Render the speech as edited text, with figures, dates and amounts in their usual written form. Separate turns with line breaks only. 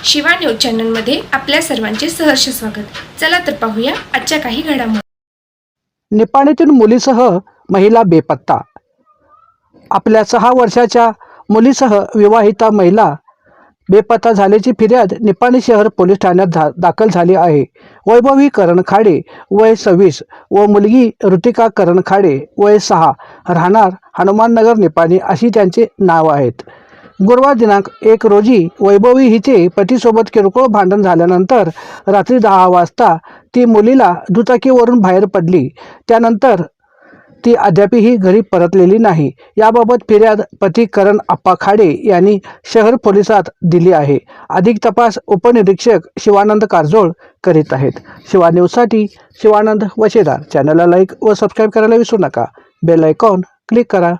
Shiva news चॅनलमध्ये आपल्या सर्वांचे सहर्ष स्वागत। चला तर पाहूया आजच्या काही घडामोडी।
निपाणीतील मुलीसह महिला बेपत्ता। आपल्या 6 वर्षाच्या मुलीसह विवाहिता महिला बेपत्ता झाल्याची फिर्याद निपाणी शहर पोलीस ठाण्यात दाखल झाली आहे। वैभवी करण खाडे वय 26 व मुलगी ऋतिका करण खाडे वय 6 राहणार हनुमाननगर निपाणी अशी त्यांचे नाव आहेत। गुरुवार दिनांक 1 रोजी वैभवी हिचे पतीसोबत किरकोळ भांडण झाल्यानंतर रात्री 10 वाजता ती मुलीला दुचाकीवरून बाहेर पडली। त्यानंतर ती अद्यापही घरी परतलेली नाही। याबाबत फिर्याद पती करण आप्पा खाडे यांनी शहर पोलिसात दिली आहे। अधिक तपास उपनिरीक्षक शिवानंद कारजोळ करीत आहेत। शिवा न्यूजसाठी शिवानंद वशेदार। चॅनलला लाईक व सबस्क्राईब करायला विसरू नका। बेल आयकॉन क्लिक करा।